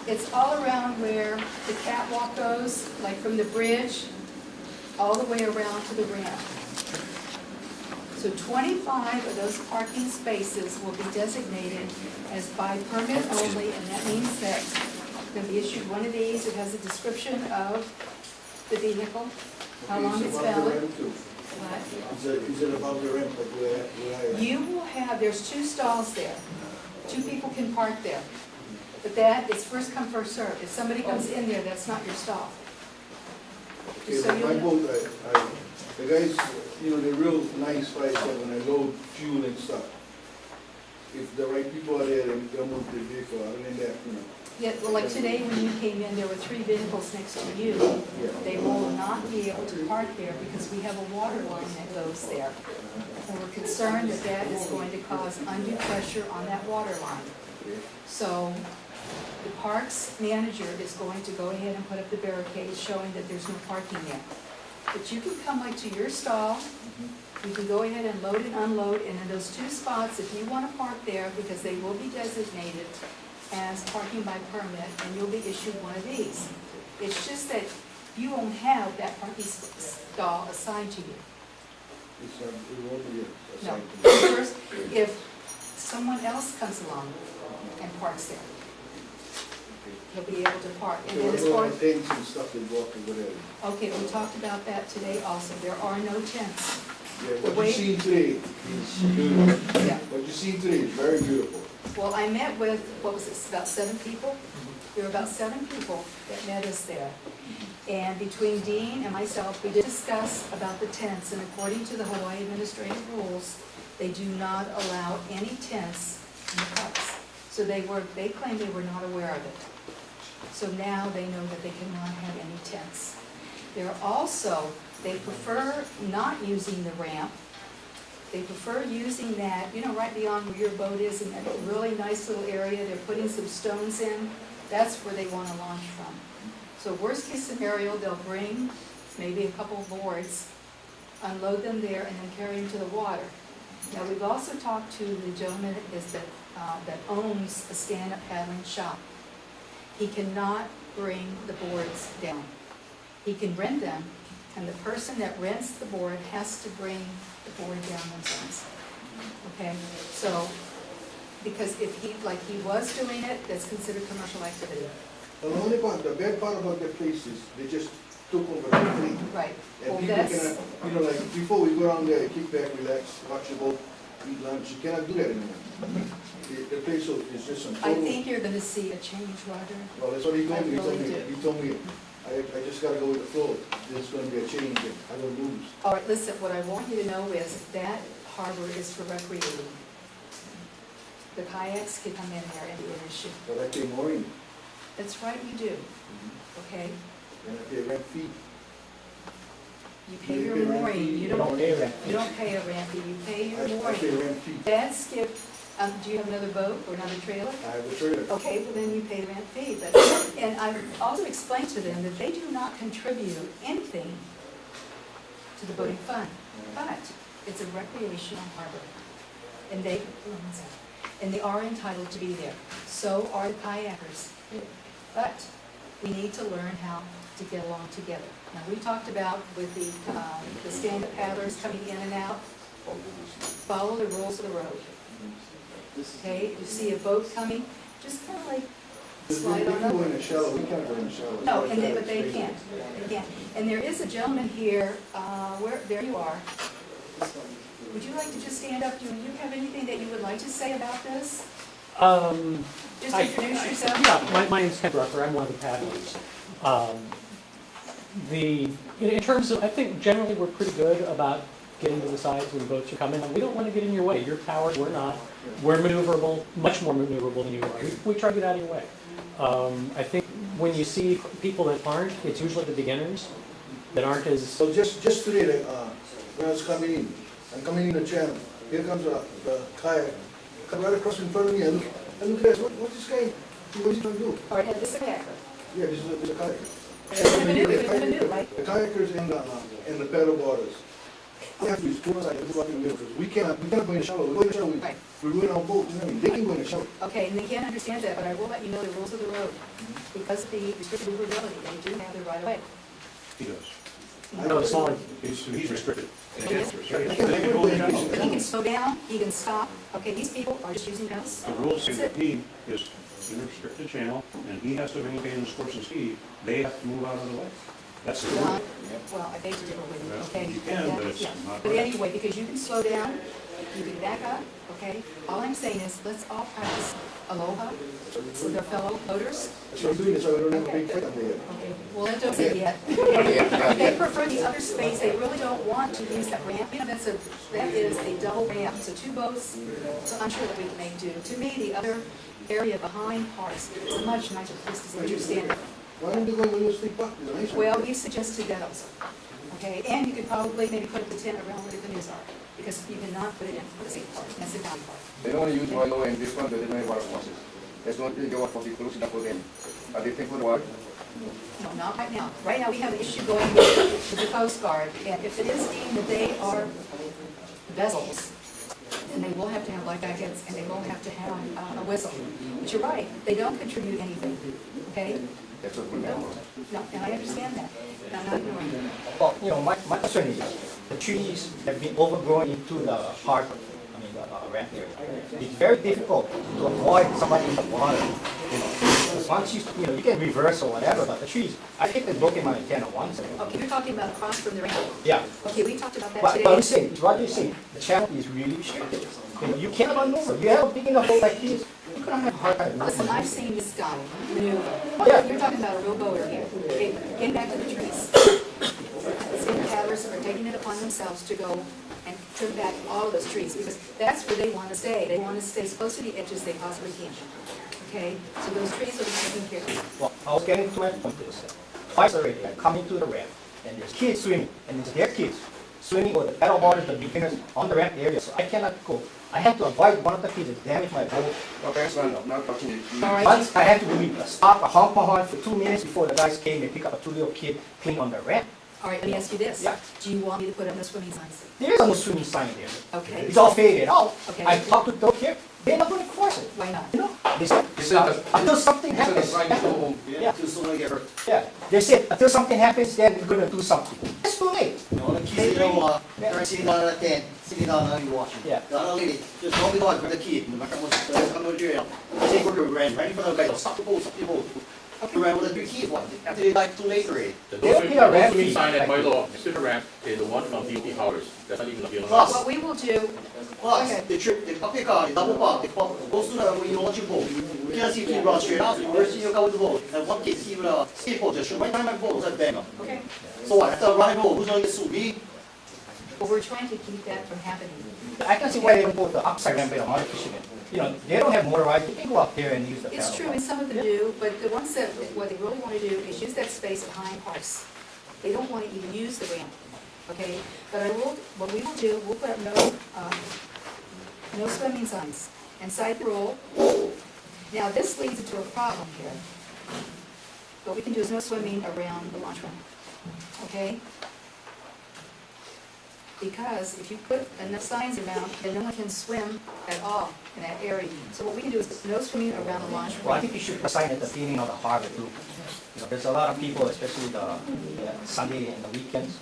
It's all around where the catwalk goes, like from the bridge, all the way around to the ramp. So 25 of those parking spaces will be designated as by permit only, and that means that they'll be issued one of these. It has a description of the vehicle, how long it's valid. Is it above the ramp like where I... You will have, there's 2 stalls there. 2 people can park there. But that is first come, first served. If somebody comes in there, that's not your stall. Okay, So my boat, the guys, you know, they're real nice like when I load fuel and stuff. If the right people are there, then they'll move the vehicle. Other than that, you know. Yeah, well, like today when you came in, there were 3 vehicles next to you. They will not be able to park there because we have a water line that goes there. And we're concerned that that is going to cause undue pressure on that water line. So the parks manager is going to go ahead and put up the barricades showing that there's no parking there. But you can come like to your stall, you can go ahead and load and unload, and in those 2 spots, if you want to park there, because they will be designated as parking by permit, and you'll be issued one of these. It's just that you won't have that parking stall assigned to you. It won't be No. assigned to me. First, if someone else comes along and parks there, he'll be able to park. And then as far as tents and stuff that go up or whatever. okay, we talked about that today also. There are no tents. Yeah, what you seen today is beautiful. Yeah. What you seen today is very beautiful. Well, I met with, what was it, about 7 people? There were about 7 people that met us there. And between Dean and myself, we did discuss about the tents, and according to the Hawaii administrative rules, they do not allow any tents in the parks. So they claimed they were not aware of it. So now they know that they cannot have any tents. They're also, they prefer not using the ramp. They prefer using that, you know, right beyond where your boat is, in that really nice little area. They're putting some stones in. That's where they want to launch from. So worst case scenario, they'll bring maybe a couple of boards, unload them there, and then carry them to the water. Now, we've also talked to the gentleman that owns a stand-up paddling shop. He cannot bring the boards down. He can rent them, and the person that rents the board has to bring the board down themselves. Okay? So, because if he, like he was doing it, that's considered commercial activity. The only part, the bad part about that place is they just took over the fleet. Right. And Well, people that's, cannot, you know, like before we go down there, kick back, relax, watch the boat, eat lunch, you cannot do that anymore. The place is just on I total. think you're gonna see a change, Roger. Well, that's what he told me. I really do. He told me, I just gotta go with the flow. There's gonna be a change, and I don't lose. All right, listen, what I want you to know is that harbor is for recreating. The kayaks can come in there and be an issue. But I pay mooring, That's right, you do, okay? and I pay rent fee. You pay You your pay rent mooring, fee. you don't don't, pay rent. you don't pay a ramp fee, you pay your I pay mooring. rent fee. Dad skipped, do you have another boat or another trailer? I have a trailer. Okay, well then you pay the rent fee, but, and I've also explained to them that they do not contribute anything to the boating fund, but it's a recreational harbor. And they are entitled to be there. So are the kayakers. But we need to learn how to get along together. Now, we talked about with the stand-up paddlers coming in and out, follow the rules of the road. Okay, if you see a boat coming, just kind of like slide We on can go in over. the shallow, we can't go in the shallow. No, but they can't. They can't. And there is a gentleman here, there you are. Would you like to just stand up? Do you have anything that you would like to say about this? Just introduce yourself. Yeah, my name's Ken Rucker. I'm one of the paddlers. In terms of, I think generally we're pretty good about getting to the sides when boats are coming. We don't want to get in your way. You're powered, we're not. We're maneuverable, much more maneuverable than you are. We try to get out of your way. I think when you see people that aren't, it's usually the beginners that aren't as... So just today, like, when I was coming in, I'm coming in the channel, here comes the kayak, come right across in front of me, I look at this, what's this guy, what's he trying to do? All right, this is a kayaker. Yeah, this is a kayak. It's a canoe, right? The kayakers and the paddle boarders. They have to be two outside, two out in the middle, because we cannot go in the shower, we go in the shower, Right. we ruin our boats, you know what I mean? They can go in the shower. Okay, and they can't understand that, but I will let you know the rules of the road. Because of the restricted maneuverability, they do have the right of way. He does. No, it's not. He's restricted. He is restricted. He can slow down, he can stop. Okay, these people are just using guns. The rules say that he is in a restricted channel, and he has to maintain his course and speed. They have to move out of the way. That's the rule. Well, I beg to differ with you, Well, okay? you can, but it's Yeah. not But right. anyway, because you can slow down, you can back up, okay? All I'm saying is, let's all practice aloha with our fellow voters. So we're doing this, so we don't have a big fight up there. Okay, well, that don't say yet. If they prefer the other space, they really don't want to use that ramp. You know, that is a double ramp, so two boats, so I'm sure that we can make do. To me, the other area behind Parks is a much nicer place to sit your stand. Why don't they go with your stick buck, it's a nice one. Well, you suggested that also, okay? And you could probably maybe put the tent around where the canoes are, because you cannot put it in the state park, that's the county park. They don't want to use Milo and this one, but they don't have water sources. That's not the water sources close enough for them. Are they paying for the water? No, not right now. Right now, we have an issue going with the Coast Guard, and if it is deemed that they are vessels, then they will have to have life jackets, and they will have to have a whistle. But you're right, they don't contribute anything, okay? That's what we know. No, and I understand that, and I'm not ignoring it. Well, my concern is the trees have been overgrown into the heart, the ramp area. It's very difficult to avoid somebody in the water, Because once you can reverse or whatever, but the trees, I think they broke in my antenna once. Okay, you're talking about across from the ramp. Yeah. Okay, we talked about that But today. I'm saying, what you're saying, the channel is really restricted. You can't maneuver. You have a big enough boat like this, you're gonna have a hard time Listen, maneuvering. I've seen this guy maneuver. Yeah. You're talking about a real boater here. Okay, getting back to the trees. Skip paddlers are taking it upon themselves to go and trim back all of those trees, because that's where they want to stay. They want to stay as close to the edge as they possibly can. Okay, so those trees will be taken care of. Well, I was getting to my point is that twice already I come into the ramp and there's kids swimming and it's their kids swimming or the paddle boarders, the beginners on the ramp area, so I cannot go. I had to avoid one of the kids that damaged my boat. Well, thanks, man. I'm not talking to you. All right. Once I had to do a stop, a honk my horn for 2 minutes before the guys came and picked up a 2 little kid clean on the ramp. All right, let me ask you this. Yeah. Do you want me to put up no swimming signs? There is no swimming sign there. Okay. It's all faded out. Okay. I talked to those here, they're not going to cross it. Why not? They said, until something happens. Yeah. Too soon to get hurt. Yeah, they said until something happens, then we're gonna do something. It's too late. All the kids, they're sitting on that tent, sitting down and watching. Yeah. The other lady, just hold it on for the kid, no matter what, come to the jail. Take her to ran right in front of the guy, stop the boat, stop the boat. He ran with the 3 kids, after they died too late already. The They'll no pay a ramp swimming fee. sign at my law, the ramp is the one from DOT Howard. That's not even a DLNR. Plus, What we will do, plus, okay. the trip, they park their car, they double park, they park, goes to the, when you launch your boat. You can't see if you run straight out, you see you go with the boat. And one kid, even a skateboard, just shoot right behind my boat, was like bang. Okay, So what, after a ride boat, who's gonna get sued? Me? but we're trying to keep that from happening. I can see why they don't put the upside ramp in a motor fishermen. They don't have motorized, they can go up there and use the paddle. It's true, and some of them do, but the ones that, what they really want to do is use that space behind parks. They don't want to even use the ramp, okay? But what we will do, we'll put up no swimming signs inside the rule. Now, this leads into a problem here. What we can do is no swimming around the launch ramp, okay? Because if you put enough signs around, then no one can swim at all in that area. So what we can do is no swimming around the launch Well, I ramp. think you should put a sign at the beginning of the harbor too. There's a lot of people, especially the Sunday and the weekends,